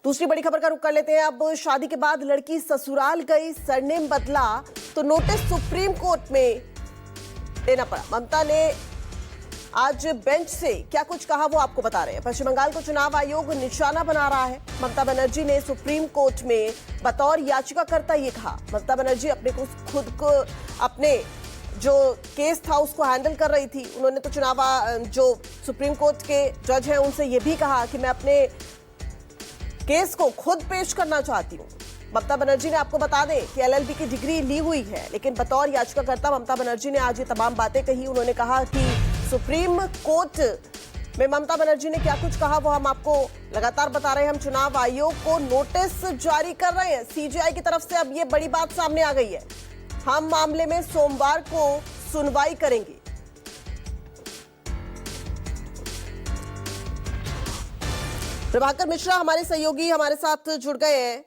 दूसरी बड़ी खबर का रुख कर लेते हैं। अब शादी के बाद लड़की ससुराल गई, सरनेम बदला तो नोटिस सुप्रीम कोर्ट में देना पड़ा। ममता ने आज बेंच से क्या कुछ कहा वो आपको बता रहे हैं। पश्चिम बंगाल को चुनाव आयोग निशाना बना रहा है। ममता बनर्जी ने सुप्रीम कोर्ट में बतौर याचिकाकर्ता ये कहा। ममता बनर्जी अपने को खुद को अपने जो केस था उसको हैंडल कर रही थी। उन्होंने तो चुनाव जो सुप्रीम कोर्ट के जज हैं उनसे ये भी कहा कि मैं अपने केस को खुद पेश करना चाहती हूँ। ममता बनर्जी ने आपको बता दें कि एलएलबी की डिग्री ली हुई है, लेकिन बतौर याचिकाकर्ता ममता बनर्जी ने आज ये तमाम बातें कही। उन्होंने कहा कि सुप्रीम कोर्ट में ममता बनर्जी ने क्या कुछ कहा वो हम आपको लगातार बता रहे हैं। हम चुनाव आयोग को नोटिस जारी कर रहे हैं सीजेआई की तरफ से। अब ये बड़ी बात सामने आ गई है। हम मामले में सोमवार को सुनवाई करेंगे। प्रभाकर मिश्रा हमारे सहयोगी हमारे साथ जुड़ गए हैं।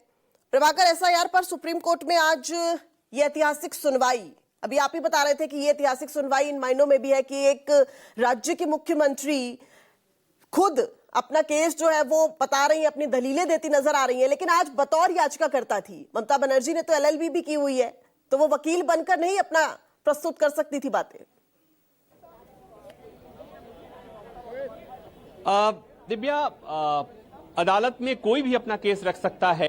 प्रभाकर, एसआईआर पर सुप्रीम कोर्ट में आज ये ऐतिहासिक सुनवाई, अभी आप ही बता रहे थे कि ये ऐतिहासिक सुनवाई इन मायनों में भी है कि एक राज्य के मुख्यमंत्री खुद अपना केस जो है वो बता रही है, अपनी दलीलें देती नजर आ रही है, लेकिन आज बतौर याचिकाकर्ता थी। ममता बनर्जी ने तो एलएलबी भी की हुई है, तो वो वकील बनकर नहीं अपना प्रस्तुत कर सकती थी बातें। दिव्या, अदालत में कोई भी अपना केस रख सकता है।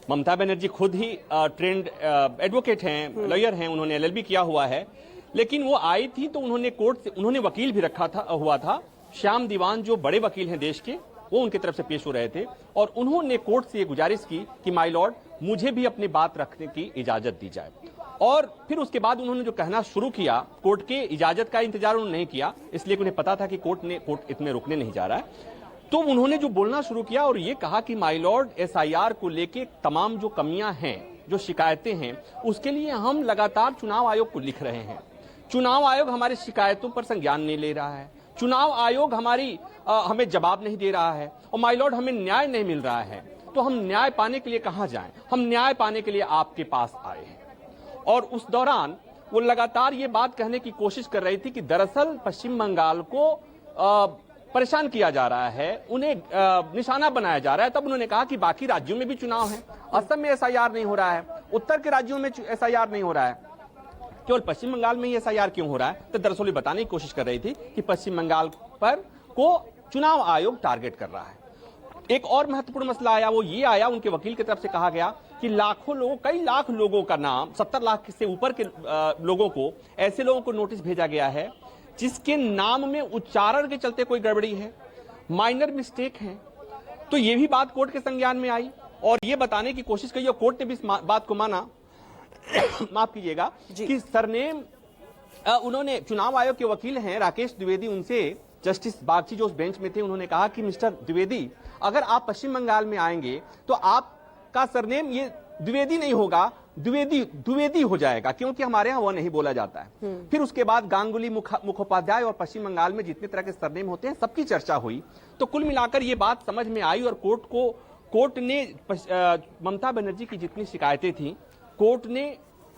ममता बनर्जी खुद ही ट्रेंड एडवोकेट हैं, लॉयर हैं, उन्होंने एलएलबी किया हुआ है। लेकिन वो आई थी तो उन्होंने कोर्ट से उन्होंने वकील भी रखा हुआ था। श्याम दीवान जो बड़े वकील हैं देश के, वो उनकी तरफ से पेश हो रहे थे और उन्होंने कोर्ट से ये गुजारिश की कि माय लॉर्ड, मुझे भी अपनी बात रखने की इजाजत दी जाए। और फिर उसके बाद उन्होंने जो कहना शुरू किया, कोर्ट के इजाजत का इंतजार उन्होंने नहीं किया, इसलिए उन्हें पता था कि कोर्ट इसमें रुकने नहीं जा रहा है। तो उन्होंने जो बोलना शुरू किया और ये कहा कि माय लॉर्ड, एसआईआर को लेके तमाम जो कमियां हैं, जो शिकायतें हैं, उसके लिए हम लगातार चुनाव आयोग को लिख रहे हैं। चुनाव आयोग हमारी शिकायतों पर संज्ञान नहीं ले रहा है। चुनाव आयोग हमें जवाब नहीं दे रहा है और माय लॉर्ड, हमें न्याय नहीं मिल रहा है। तो हम न्याय पाने के लिए कहां जाएं? हम न्याय पाने के लिए आपके पास आए हैं। और उस दौरान वो लगातार ये बात कहने की कोशिश कर रही थी कि दरअसल पश्चिम बंगाल को परेशान किया जा रहा है, उन्हें निशाना बनाया जा रहा है। तब उन्होंने कहा कि बाकी राज्यों में भी चुनाव है, असम में एसआईआर नहीं हो रहा है, उत्तर के राज्यों में एसआईआर नहीं हो रहा है, केवल पश्चिम बंगाल में ही एसआईआर क्यों हो रहा है? तो दरअसल बताने की कोशिश कर रही थी कि पश्चिम बंगाल पर को चुनाव आयोग टारगेट कर रहा है। एक और महत्वपूर्ण मसला आया, वो ये आया, उनके वकील की तरफ से कहा गया कि कई लाख लोगों का नाम, 70 लाख से ऊपर के लोगों को, ऐसे लोगों को नोटिस भेजा गया है जिसके नाम में उच्चारण के चलते कोई गड़बड़ी है, माइनर मिस्टेक है। तो ये भी बात कोर्ट के संज्ञान में आई और ये बताने की कोशिश की और कोर्ट ने भी इस बात को माना माफ कीजिएगा कि सरनेम उन्होंने, चुनाव आयोग के वकील हैं राकेश द्विवेदी, उनसे जस्टिस बागची जो उस बेंच में थे, उन्होंने कहा कि मिस्टर द्विवेदी, अगर आप पश्चिम बंगाल में आएंगे तो आपका सरनेम ये द्विवेदी नहीं होगा, द्विवेदी हो जाएगा, क्योंकि हमारे यहाँ वो नहीं बोला जाता है। फिर उसके बाद गांगुली, मुखोपाध्याय और पश्चिम बंगाल में जितने तरह के सरनेम होते हैं सबकी चर्चा हुई। तो कुल मिलाकर ये बात समझ में आई और कोर्ट ने ममता बनर्जी की जितनी शिकायतें थी, कोर्ट ने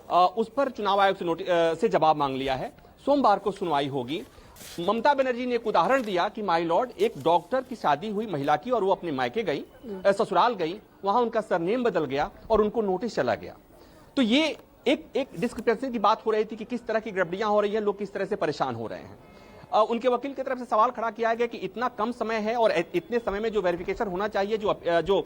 उस पर चुनाव आयोग से जवाब मांग लिया है। सोमवार को सुनवाई होगी। ममता बनर्जी ने एक उदाहरण दिया कि माय लॉर्ड, एक डॉक्टर की शादी हुई महिला की और वो अपने मायके गई, ससुराल गई, वहां उनका सरनेम बदल गया और उनको नोटिस चला गया। तो ये एक डिस्क्रिपेंसी की बात हो रही थी कि किस तरह की गड़बड़ियां हो रही हैं, लोग किस तरह से परेशान हो रहे हैं। उनके वकील की तरफ से सवाल खड़ा किया गया कि इतना कम समय है और इतने समय में जो वेरिफिकेशन होना चाहिए, जो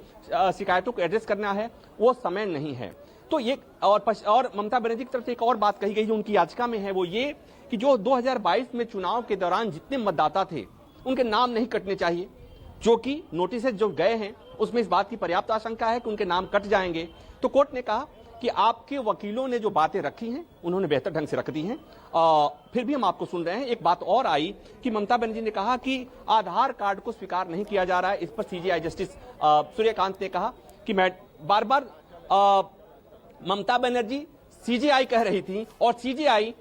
शिकायतों को एड्रेस करना है, वो समय नहीं है। तो ये और ममता बनर्जी की तरफ से एक और बात कही गई जो उनकी याचिका में है, वो ये कि जो 2022 में चुनाव के दौरान जितने मतदाता थे उनके नाम नहीं कटने चाहिए, जो कि नोटिस जो गए हैं उसमें इस बात की पर्याप्त आशंका है कि उनके नाम कट जाएंगे। तो कोर्ट ने कहा कि आपके वकीलों ने जो बातें रखी हैं उन्होंने बेहतर ढंग से रख दी हैं। फिर भी हम आपको सुन रहे हैं। एक बात और आई कि ममता बनर्जी ने कहा कि आधार कार्ड को स्वीकार नहीं किया जा रहा है। इस पर सीजेआई जस्टिस सूर्यकांत ने कहा कि मैं बार ममता बनर्जी सीजेआई कह रही थी और सीजेआई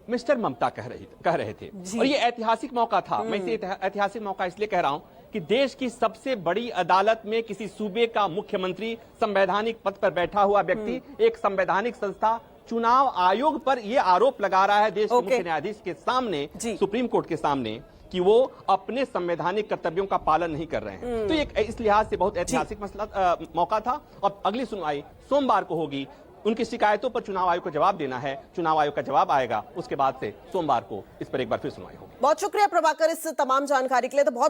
मिस्टर ममता कह रहे थे। और ये ऐतिहासिक मौका था। मैं इसे ऐतिहासिक मौका इसलिए कह रहा हूं कि देश की सबसे बड़ी अदालत में किसी सूबे का मुख्यमंत्री, संवैधानिक पद पर बैठा हुआ व्यक्ति, एक संवैधानिक संस्था चुनाव आयोग पर यह आरोप लगा रहा है देश के मुख्य न्यायाधीश के सामने, सुप्रीम कोर्ट के सामने, कि वो अपने संवैधानिक कर्तव्यों का पालन नहीं कर रहे हैं। तो ये इस लिहाज से बहुत ऐतिहासिक मसला मौका था। और अगली सुनवाई सोमवार को होगी। उनकी शिकायतों पर चुनाव आयोग को जवाब देना है। चुनाव आयोग का जवाब आएगा, उसके बाद से सोमवार को इस पर एक बार फिर सुनवाई होगी। बहुत शुक्रिया प्रभाकर इस तमाम जानकारी के लिए। तो बहुत